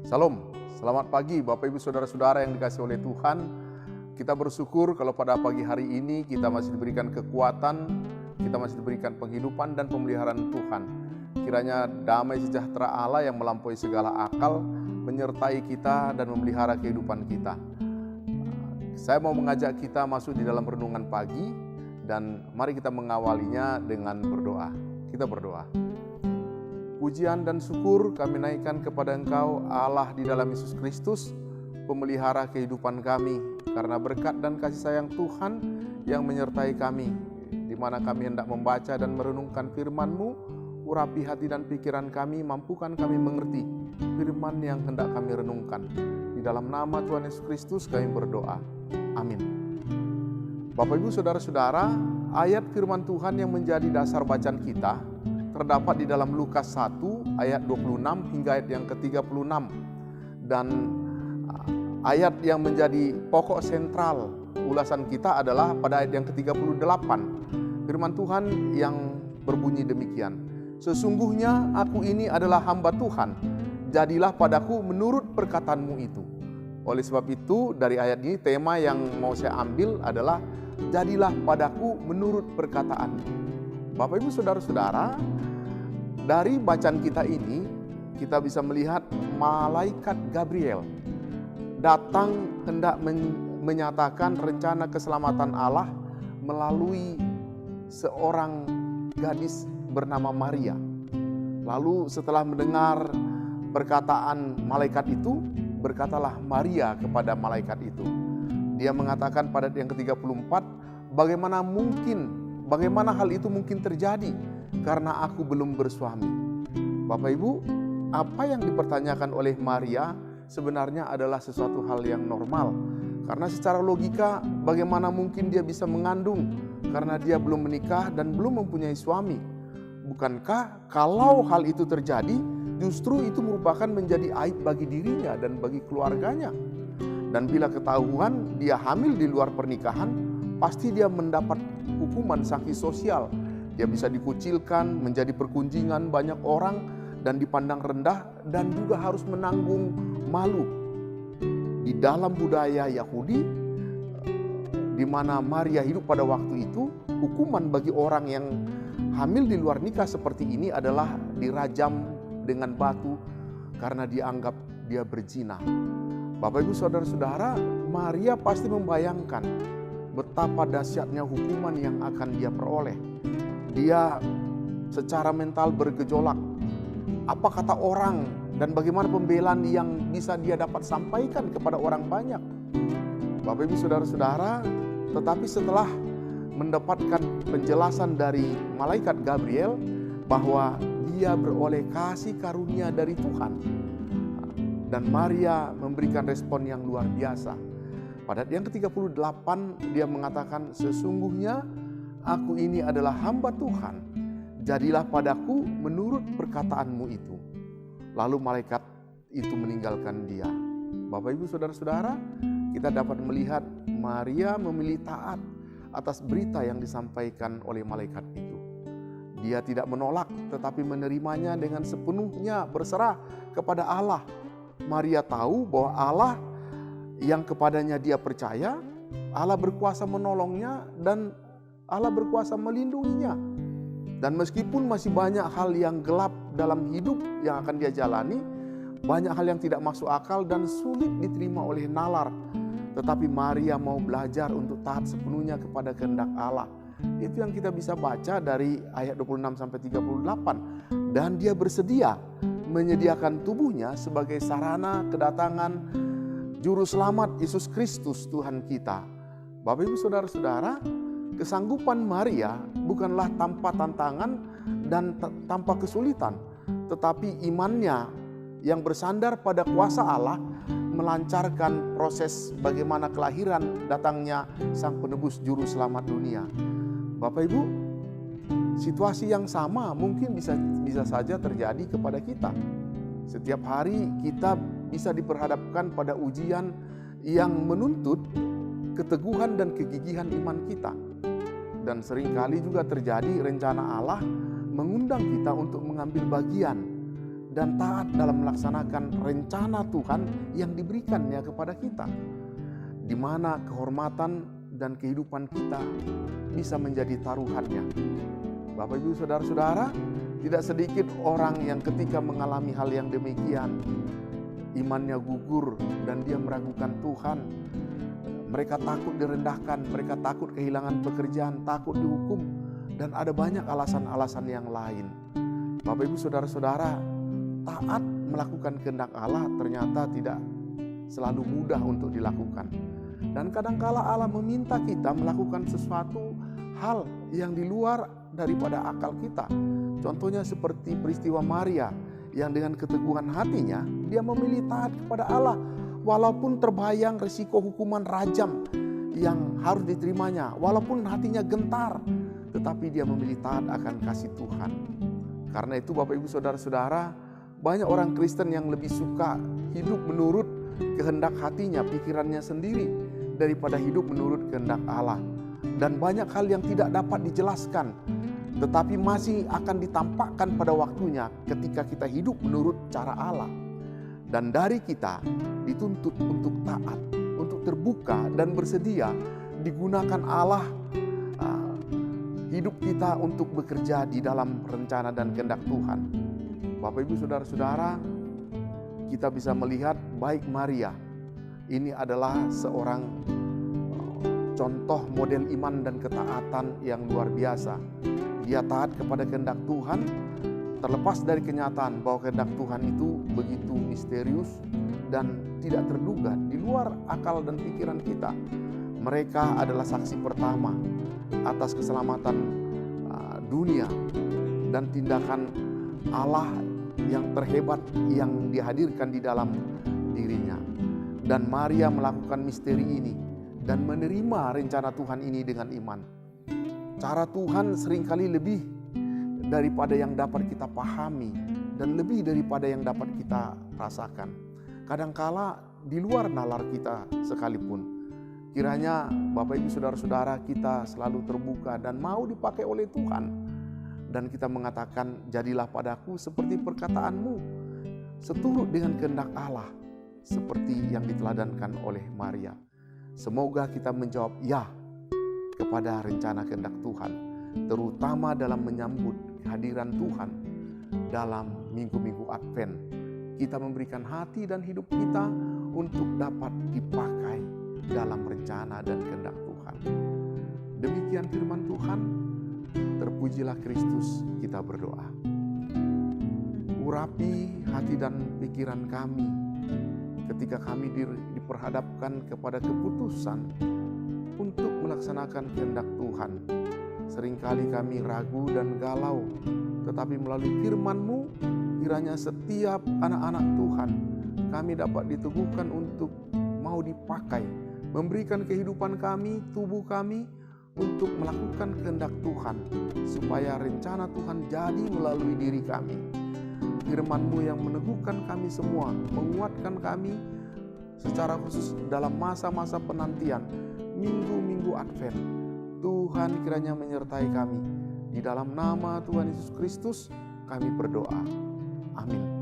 Salam, selamat pagi Bapak Ibu Saudara-saudara yang dikasihi oleh Tuhan. Kita bersyukur kalau pada pagi hari ini kita masih diberikan kekuatan, kita masih diberikan penghidupan dan pemeliharaan Tuhan. Kiranya damai sejahtera Allah yang melampaui segala akal menyertai kita dan memelihara kehidupan kita. Saya mau mengajak kita masuk di dalam renungan pagi dan mari kita mengawalinya dengan berdoa. Kita berdoa. Pujian dan syukur kami naikkan kepada Engkau, Allah di dalam Yesus Kristus, pemelihara kehidupan kami, karena berkat dan kasih sayang Tuhan yang menyertai kami, di mana kami hendak membaca dan merenungkan firman-Mu, urapi hati dan pikiran kami, mampukan kami mengerti firman yang hendak kami renungkan. Di dalam nama Tuhan Yesus Kristus kami berdoa. Amin. Bapak Ibu Saudara-saudara, ayat firman Tuhan yang menjadi dasar bacaan kita terdapat di dalam Lukas 1 ayat 26 hingga ayat yang ke-36. Dan ayat yang menjadi pokok sentral ulasan kita adalah pada ayat yang ke-38. Firman Tuhan yang berbunyi demikian. Sesungguhnya aku ini adalah hamba Tuhan, jadilah padaku menurut perkataan-Mu itu. Oleh sebab itu dari ayat ini tema yang mau saya ambil adalah jadilah padaku menurut perkataan-Mu. Bapak Ibu Saudara-saudara, dari bacaan kita ini kita bisa melihat malaikat Gabriel datang hendak menyatakan rencana keselamatan Allah melalui seorang gadis bernama Maria. Lalu setelah mendengar perkataan malaikat itu, berkatalah Maria kepada malaikat itu. Dia mengatakan pada yang ke-34, bagaimana hal itu mungkin terjadi karena aku belum bersuami. Bapak Ibu, apa yang dipertanyakan oleh Maria sebenarnya adalah sesuatu hal yang normal. Karena secara logika bagaimana mungkin dia bisa mengandung karena dia belum menikah dan belum mempunyai suami. Bukankah kalau hal itu terjadi justru itu merupakan menjadi aib bagi dirinya dan bagi keluarganya. Dan bila ketahuan dia hamil di luar pernikahan, pasti dia mendapat hukuman sanksi sosial. Dia bisa dikucilkan, menjadi perkunjingan banyak orang dan dipandang rendah dan juga harus menanggung malu. Di dalam budaya Yahudi di mana Maria hidup pada waktu itu, hukuman bagi orang yang hamil di luar nikah seperti ini adalah dirajam dengan batu karena dianggap dia berzina. Bapak Ibu Saudara-saudara, Maria pasti membayangkan betapa dahsyatnya hukuman yang akan dia peroleh. Dia secara mental bergejolak. Apa kata orang dan bagaimana pembelaan yang bisa dia dapat sampaikan kepada orang banyak. Bapak Ibu Saudara-saudara, tetapi setelah mendapatkan penjelasan dari malaikat Gabriel bahwa dia beroleh kasih karunia dari Tuhan, dan Maria memberikan respon yang luar biasa. Pada yang ke-38 dia mengatakan, sesungguhnya aku ini adalah hamba Tuhan, jadilah padaku menurut perkataan-Mu itu. Lalu malaikat itu meninggalkan dia. Bapak Ibu Saudara-saudara, kita dapat melihat Maria memilih taat atas berita yang disampaikan oleh malaikat itu. Dia tidak menolak tetapi menerimanya dengan sepenuhnya, berserah kepada Allah. Maria tahu bahwa Allah yang kepadanya dia percaya, Allah berkuasa menolongnya dan Allah berkuasa melindunginya. Dan meskipun masih banyak hal yang gelap dalam hidup yang akan dia jalani, banyak hal yang tidak masuk akal dan sulit diterima oleh nalar, tetapi Maria mau belajar untuk taat sepenuhnya kepada kehendak Allah. Itu yang kita bisa baca dari ayat 26 sampai 38. Dan dia bersedia menyediakan tubuhnya sebagai sarana kedatangan Juru Selamat Yesus Kristus Tuhan kita. Bapak Ibu Saudara-saudara, kesanggupan Maria bukanlah tanpa tantangan dan tanpa kesulitan, tetapi imannya yang bersandar pada kuasa Allah melancarkan proses bagaimana kelahiran datangnya Sang Penebus Juru Selamat dunia. Bapak Ibu, situasi yang sama mungkin bisa saja terjadi kepada kita. Setiap hari kita bisa diperhadapkan pada ujian yang menuntut keteguhan dan kegigihan iman kita. Dan seringkali juga terjadi rencana Allah mengundang kita untuk mengambil bagian dan taat dalam melaksanakan rencana Tuhan yang diberikannya kepada kita, di mana kehormatan dan kehidupan kita bisa menjadi taruhannya. Bapak Ibu Saudara-saudara, tidak sedikit orang yang ketika mengalami hal yang demikian, imannya gugur dan dia meragukan Tuhan. Mereka takut direndahkan, mereka takut kehilangan pekerjaan, takut dihukum, dan ada banyak alasan-alasan yang lain. Bapak Ibu Saudara-saudara, taat melakukan kehendak Allah ternyata tidak selalu mudah untuk dilakukan. Dan kadangkala Allah meminta kita melakukan sesuatu hal yang di luar daripada akal kita. Contohnya seperti peristiwa Maria yang dengan keteguhan hatinya dia memilih taat kepada Allah walaupun terbayang risiko hukuman rajam yang harus diterimanya, walaupun hatinya gentar, tetapi dia memilih taat akan kasih Tuhan. Karena itu Bapak Ibu Saudara-saudara, banyak orang Kristen yang lebih suka hidup menurut kehendak hatinya, pikirannya sendiri, daripada hidup menurut kehendak Allah. Dan banyak hal yang tidak dapat dijelaskan, tetapi masih akan ditampakkan pada waktunya ketika kita hidup menurut cara Allah. Dan dari kita dituntut untuk taat, untuk terbuka dan bersedia digunakan Allah hidup kita untuk bekerja di dalam rencana dan kehendak Tuhan. Bapak Ibu Saudara-saudara, kita bisa melihat baik Maria, ini adalah seorang contoh model iman dan ketaatan yang luar biasa. Dia taat kepada kehendak Tuhan, terlepas dari kenyataan bahwa kehendak Tuhan itu begitu misterius dan tidak terduga, di luar akal dan pikiran kita. Mereka adalah saksi pertama atas keselamatan dunia dan tindakan Allah yang terhebat yang dihadirkan di dalam dirinya. Dan Maria melakukan misteri ini dan menerima rencana Tuhan ini dengan iman. Cara Tuhan seringkali lebih daripada yang dapat kita pahami dan lebih daripada yang dapat kita rasakan. Kadangkala di luar nalar kita sekalipun. Kiranya Bapak Ibu Saudara-saudara kita selalu terbuka dan mau dipakai oleh Tuhan. Dan kita mengatakan, jadilah padaku seperti perkataanmu, seturut dengan kehendak Allah, seperti yang diteladankan oleh Maria. Semoga kita menjawab ya kepada rencana kehendak Tuhan, terutama dalam menyambut kehadiran Tuhan dalam minggu-minggu Advent. Kita memberikan hati dan hidup kita untuk dapat dipakai dalam rencana dan kehendak Tuhan. Demikian firman Tuhan. Terpujilah Kristus, kita berdoa. Urapi hati dan pikiran kami ketika kami diperhadapkan kepada keputusan untuk melaksanakan kehendak Tuhan. Seringkali kami ragu dan galau, tetapi melalui firman-Mu, kiranya setiap anak-anak Tuhan kami dapat diteguhkan untuk mau dipakai, memberikan kehidupan kami, tubuh kami, untuk melakukan kehendak Tuhan, supaya rencana Tuhan jadi melalui diri kami. Firman-Mu yang meneguhkan kami semua, menguatkan kami secara khusus dalam masa-masa penantian, minggu-minggu Advent. Tuhan kiranya menyertai kami. Di dalam nama Tuhan Yesus Kristus kami berdoa. Amin.